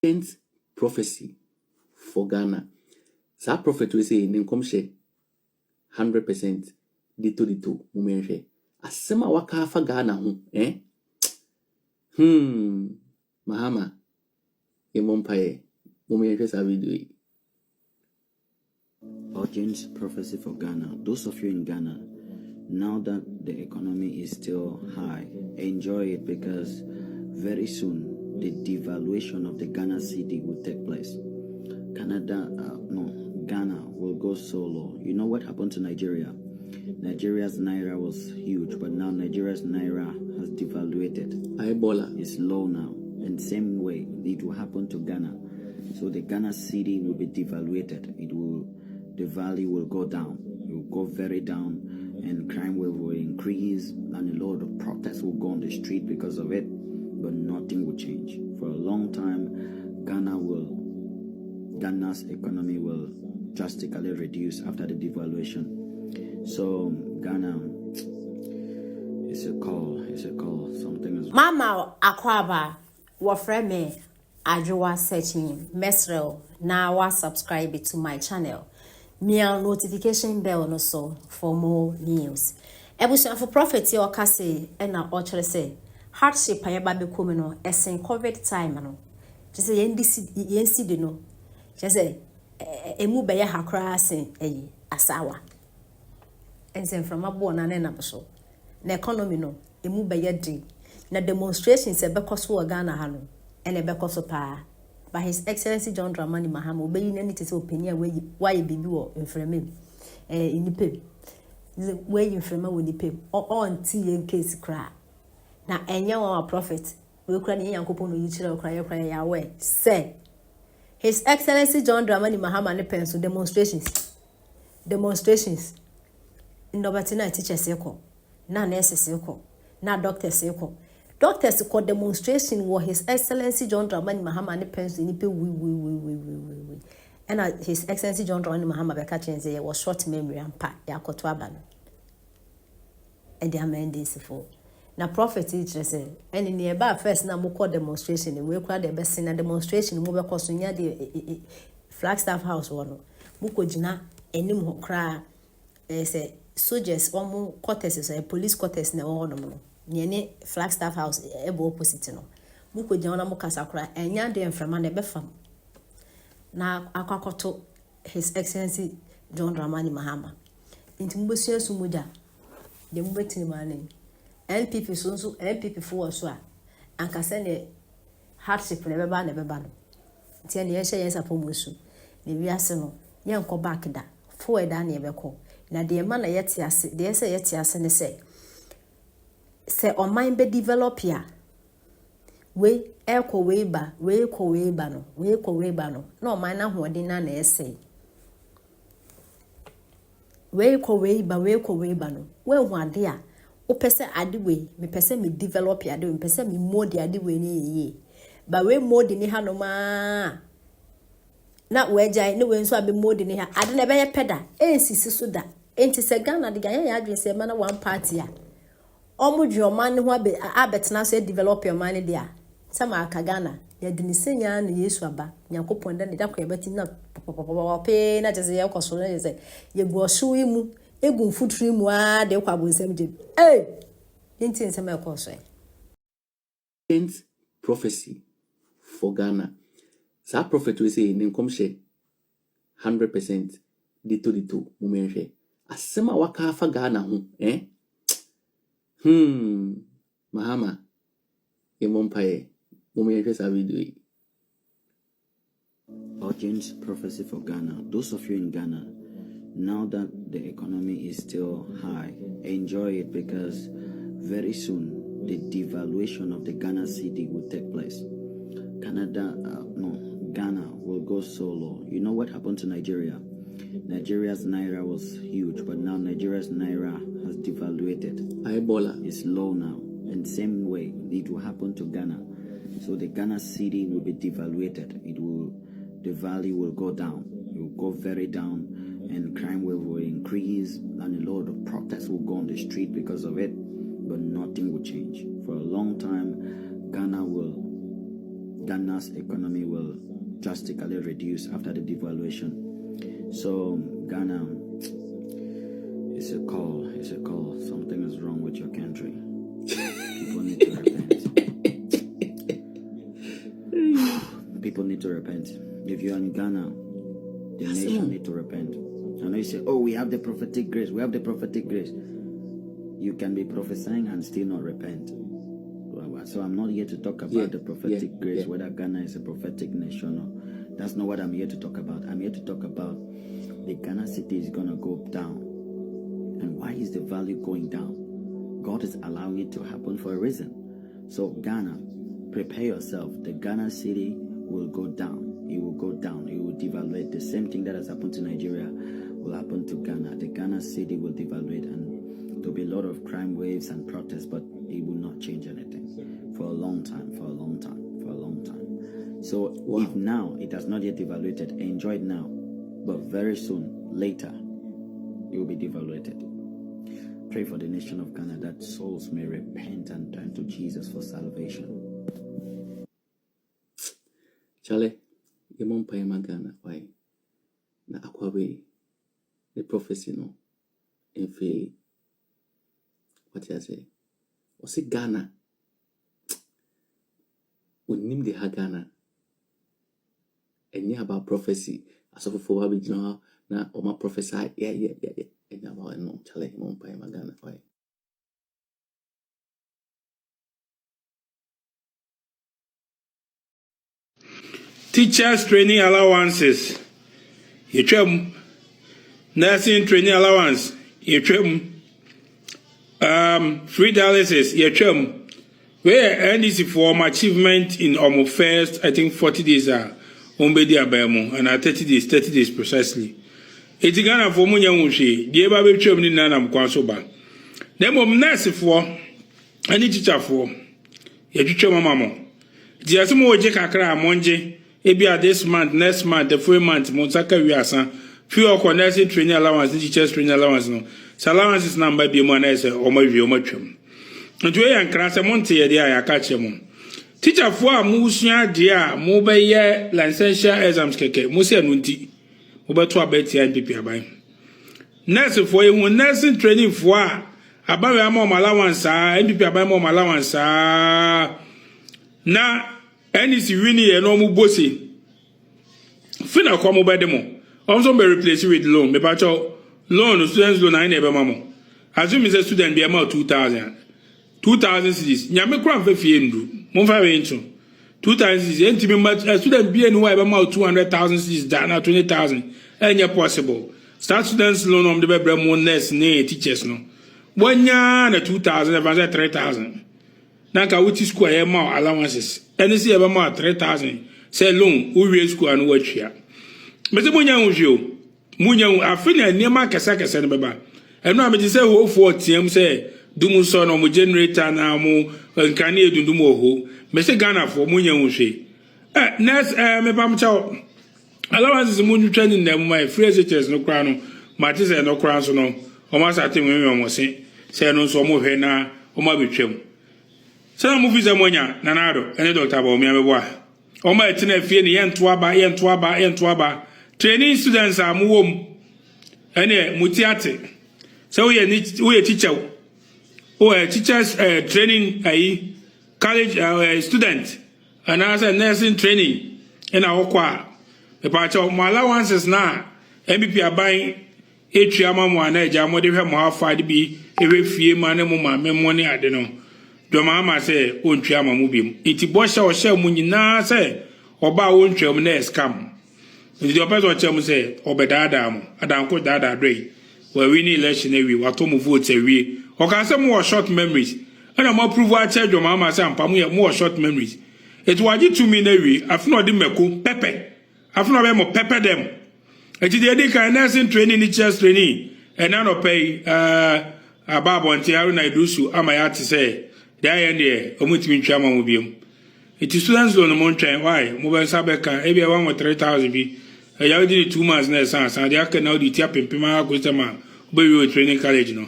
10th prophecy for Ghana. That prophet will say in come 100% dito mumenhwe. Asema waka fa Ghana ho Mahama yemompaye mumenhwe sa video. Urgent prophecy for Ghana. Those of you in Ghana, now that the economy is still high, enjoy it because very soon the devaluation of the Ghana cedi will take place. Ghana will go so low. You know what happened to Nigeria? Nigeria's naira was huge, but now Nigeria's naira has devaluated. Ebola is low now. In the same way, it will happen to Ghana. So the Ghana cedi will be devaluated. The value will go down. It will go very down, and crime will increase, and a lot of protests will go on the street because of it. But nothing will change. For a long time, Ghana's economy will drastically reduce after the devaluation. So Ghana, it's a call. Something is. Mama Akwaba, wafre me Ajwa searching Mesrel. Now wa subscribe to my channel. Mia notification bell no so for more news. Ebusia for prophet your kase ena ochre say hardship ayeba be come no esen COVID time no. Just say yensi de no. Just say emu be ya hakra asen asawa. Ensen from abo na na so. Na economy no emu be ya di. Na demonstrations e be koso Ghana ha no. Ene be koso pa. By His Excellency John Dramani Mahama, obeying any opinion why you be in frame in the pay. Where you frame when you pay or on tea case cry. Now, and young prophet will cry in Yankopon, you cry away. Say, His Excellency John Dramani Mahama and the pencil demonstrations. No batina teacher circle, na nurse circle, na doctor circle. Doctors called demonstration were His Excellency John Dramani Mahama and the pencil in we. And His Excellency John Dramani Mahama be catching say was short memory and pa ya kotwa and the amendments for. Na prophet teacher say and nearby first na mo call demonstration we crowd the best in a demonstration mo be cause nya the Flagstaff House one. Mo ko gina enim ho kra say soldiers omo quarters say police quarters na one no. Niene Flagstaff House ebe opposite no muko jana mo kasakura enya de mframa na befam na akwakoto His Excellency John Dramani Mahama inti mbosia sumuja de mbetini mane NPP so NPP for so a ankasa ne hardship na beba no ntia ne yehye yensa pomosu ne wiase no yenko back da for da na yebeko na de ma na yete ase de yese yete ase ne se on mind be develop ya we eko we ba no no man na hoden na na ese we ko we ba no we hu ade a o pese ade we me pese me develop ya de me pese me mode ade we ni ye ba we mode ni ha no ma na we jai ne we nso abe mode ni ha ade na be ye peda ensisi so da enti se Ghana de ya adwen se ma na one party ya Omujo man who abetna say develop your money there. Some are Kagana, ya dinisenya na Yesu aba. Nyankopon da da kwa beti na pe na tese ya kwaso na say ye go so imu egu futuri mu a de kwa bonsam je. Yenti nsem e kwaso. 10th prophecy for Ghana. That prophet will say in come 100% dito mumenhwe. Asema waka fa Ghana ho Mahama yemompaye mumenhwe sa video. Urgent prophecy for Ghana. Those of you in Ghana, now that the economy is still high, enjoy it because very soon the devaluation of the Ghana cedi will take place. Ghana will go so low. You know what happened to Nigeria? Nigeria's naira was huge, but now Nigeria's naira has devaluated. Ebola is low now. In the same way, it will happen to Ghana. So the Ghana cedi will be devaluated. The value will go down. It will go very down, and crime will increase, and a lot of protests will go on the street because of it. But nothing will change. For a long time, Ghana's economy will drastically reduce after the devaluation. So Ghana, it's a call. It's a call. Something is wrong with your country. People need to repent. People need to repent. If you're in Ghana, the nation need to repent. I know you say, oh, we have the prophetic grace. We have the prophetic grace. You can be prophesying and still not repent. So I'm not here to talk about the prophetic grace, whether Ghana is a prophetic nation or that's not what I'm here to talk about. I'm here to talk about the Ghana city is going to go down. And why is the value going down? God is allowing it to happen for a reason. So Ghana, prepare yourself. The Ghana city will go down. It will go down. It will devaluate. The same thing that has happened to Nigeria will happen to Ghana. The Ghana city will devaluate, and there'll be a lot of crime waves and protests, but it will not change anything for a long time, for a long time, for a long time. So if now it has not yet devaluated, enjoy it now, but very soon, later, it will be devaluated. Pray for the nation of Ghana that souls may repent and turn to Jesus for salvation. Charlie, you won't pay my Ghana. Why? Na akwabe the prophecy no in fail. What you say? O say Ghana. When name the Ghana. And about prophecy. As of for what we know na o ma prophesy. Yeah. And about no Charlie, you won't pay my Ghana. Why? Teachers training allowances. You trim. Nursing training allowance. You trim. Free dialysis. You trim. Where NDC for achievement in almost first, I think 40 days are umbedi abemo and 30 days precisely. It's Ghana for Munya Mushi. The Eba be trim ni nana mkwansoba. Nemo nurse for any teacher for. You trim mama. Jiasumo oje kakra amonje. Ebia this month, next month, the 4 months, Monsaka Wiasa, few of nursing training allowance, teachers training allowance. No, so allowance is number be one as a or my view much. And to a class a monte, I catch him. Teacher for Musia, dear, mobile year, licensure exams, keke, Musia Nunti, over 12 Betty and PPI. Nursing for you, nursing training for above a more allowance, MPP by more allowance. Now, NDC winning a normal bossy. Fina come by demo. Also be replaced with loan. Me pacho loan students loan I never mamo. Assume is a student be amount 2,000. 2,000 cities. Nyame kura fe fie ndu. Mo fa we ncho. 2,000 cities. Enti me student be enu wa amount 200,000 cities na 20,000. Enya possible. Start students loan on the be mo nurse ne teachers no. Wanya na 2,000 advance 3,000. Nanka wuti school e ma allowances. NC ebe ma 3,000. Say loan we school and watch here. Mese munya unjo. Munya afina niema kesa ne beba. Eno ameti say ho 40 say dumu so no mo generator na mo nkane edundum oho. Mese Ghana for munya unhwe. Next me pam chaw. Allowances munyu training na my free SHS no kra no. Mate say no kra so no. O ma sate me mo se. Say no so mo hwe na o ma betwem. Sana movie za monya nanado ene doctor ba o mi ameboa. O ma etina fie ne yentoa ba. Training students are muwom. Ene mutiate. So we a teacher. O a teachers training college student. And as a nursing training in our kwa. The part of my allowances na MBP are buying etriama mo na eja mo de hwe mo afa de bi ewe fie ma ne mo ma me money ade no. Do mama say ontwa ma mu bim. Iti bo sha o sha mu nyina say oba ontwa mu na scam. Iti the person chem say obedada mo adanko dada dre. We win election we wato mu vote we. O kan say mo short memories. And mo prove a charge do mama say ampa mo short memories. It waji to me na we afuna odi meko pepe. Afuna be mo pepe dem. Iti the dey kan nursing training teachers training and now no pay ababo ntiaru na idusu amaya ti say there and omutimi ntwa ma mo biom. It is students loan mo ntwan why mo be sabeka e bia 1,300 bi. E ya di 2 months na san dia ka na odi tia pempema agostama bo wi training college no.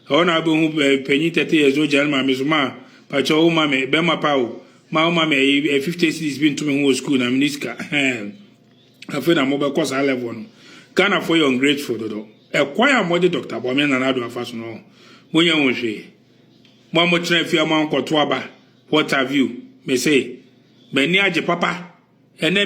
O na bo hu penyi 30 years o jan ma me so ma pa cho o ma me be ma pa o my mama a 50 cities been to me who school na miniska I feel na mobile course level no Ghana for you ungrateful dodo e kwaya mo de Dr. Bome na do afaso no monya wonhwe mo mo tena fi am ankoto aba what have you me say mani age papa ene